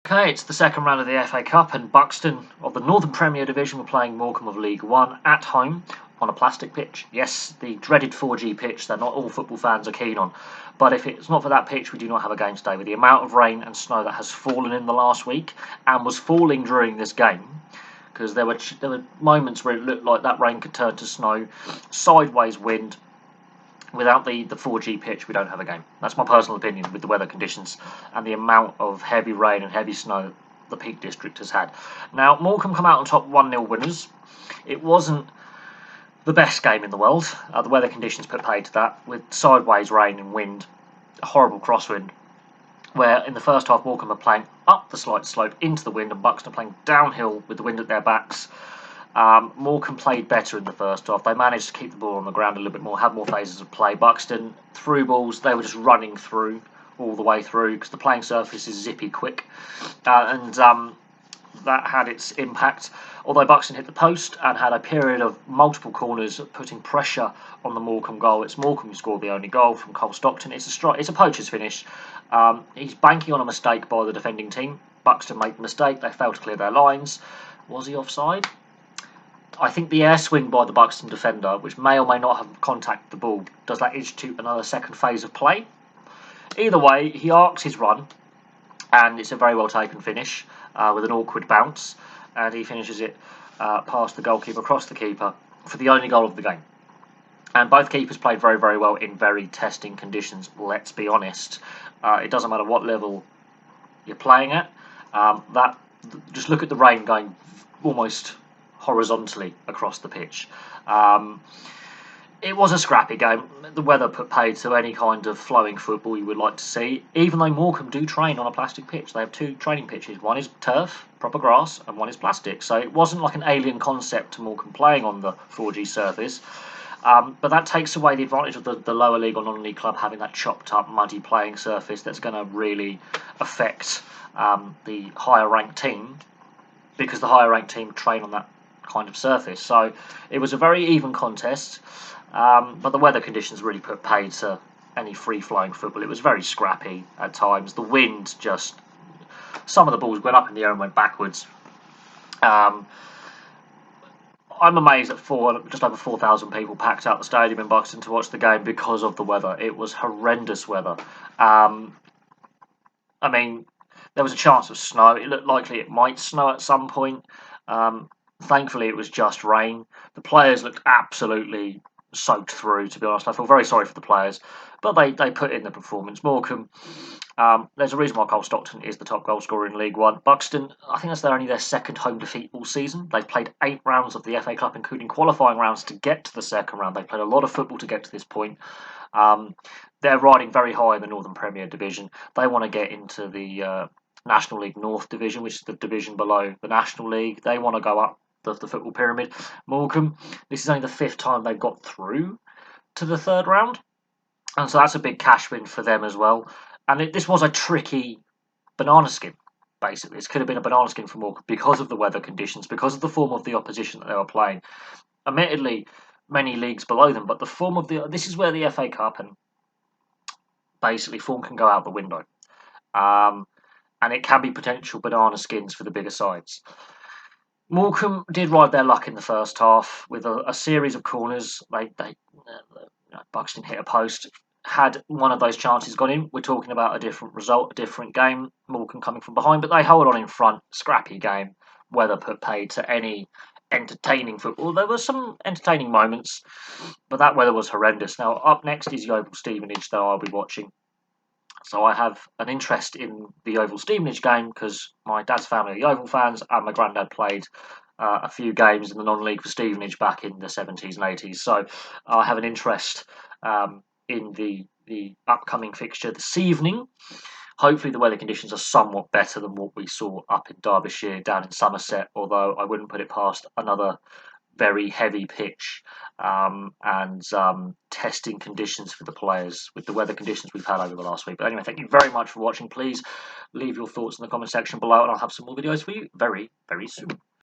Okay, it's the second round of the FA Cup, and Buxton of the Northern Premier Division were playing Morecombe of League One at home on a plastic pitch. Yes, the dreaded 4G pitch that not all football fans are keen on. But if it's not for that pitch, we do not have a game today. With the amount of rain and snow that has fallen in the last week and was falling during this game, because there were moments where it looked like that rain could turn to snow, sideways wind. Without the 4G pitch, we don't have a game. That's my personal opinion with the weather conditions and the amount of heavy rain and heavy snow the Peak District has had. Now, Morecombe come out on top 1-0 winners. It wasn't the best game in the world. The weather conditions put paid to that, with sideways rain and wind, a horrible crosswind, where in the first half Morecombe are playing up the slight slope into the wind and Buxton playing downhill with the wind at their backs. Morecombe played better in the first half. They managed to keep the ball on the ground a little bit more, had more phases of play. Buxton, through balls, they were just running through all the way through because the playing surface is zippy quick. And that had its impact. Although Buxton hit the post and had a period of multiple corners putting pressure on the Morecombe goal. It's Morecombe who scored the only goal from Stockton. It's a poacher's finish. He's banking on a mistake by the defending team. Buxton made the mistake. They failed to clear their lines. Was he offside? I think the air swing by the Buxton defender, which may or may not have contacted the ball, does that institute another second phase of play? Either way, he arcs his run, and it's a very well taken finish with an awkward bounce, and he finishes it past the goalkeeper, across the keeper, for the only goal of the game. And both keepers played very, very well in very testing conditions, let's be honest. It doesn't matter what level you're playing at. Just look at the rain going almost horizontally across the pitch. It was a scrappy game. The weather put paid to any kind of flowing football you would like to see, even though Morecombe do train on a plastic pitch. They have two training pitches. One is turf, proper grass, and one is plastic. So it wasn't like an alien concept to Morecombe playing on the 4G surface. But that takes away the advantage of the lower league or non-league club having that chopped up, muddy playing surface that's going to really affect the higher ranked team, because the higher ranked team train on that kind of surface. So it was a very even contest, but the weather conditions really put paid to any free-flowing football. It was very scrappy at times. The wind just... some of the balls went up in the air and went backwards. I'm amazed that just over 4,000 people packed out the stadium in Buxton to watch the game because of the weather. It was horrendous weather. I mean, there was a chance of snow. It looked likely it might snow at some point. Thankfully, it was just rain. The players looked absolutely soaked through, to be honest. I feel very sorry for the players, but they put in the performance. Morecombe, there's a reason why Stockton is the top goal scorer in League One. Buxton, I think that's only their second home defeat all season. They've played 8 rounds of the FA Cup, including qualifying rounds to get to the second round. They've played a lot of football to get to this point. They're riding very high in the Northern Premier Division. They want to get into the National League North Division, which is the division below the National League. They want to go up the football pyramid. Morecombe, this is only the 5th time they've got through to the 3rd round, and so that's a big cash win for them as well. And this was a tricky banana skin, basically. This could have been a banana skin for Morecombe because of the weather conditions, because of the form of the opposition that they were playing. Admittedly, many leagues below them, but the form of this is where the FA Cup and basically form can go out the window. And it can be potential banana skins for the bigger sides. Morecombe did ride their luck in the first half with a series of corners. Buxton hit a post, had one of those chances gone in. We're talking about a different result, a different game. Morecombe coming from behind, but they hold on in front. Scrappy game. Weather put paid to any entertaining football. There were some entertaining moments, but that weather was horrendous. Now, up next is Yeovil Stevenage that I'll be watching. So I have an interest in the Yeovil Stevenage game because my dad's family are Yeovil fans, and my granddad played a few games in the non-league for Stevenage back in the 70s and 80s. So I have an interest in the upcoming fixture this evening. Hopefully the weather conditions are somewhat better than what we saw up in Derbyshire, down in Somerset, although I wouldn't put it past another very heavy pitch and testing conditions for the players with the weather conditions we've had over the last week. But anyway, thank you very much for watching. Please leave your thoughts in the comment section below, and I'll have some more videos for you very, very soon.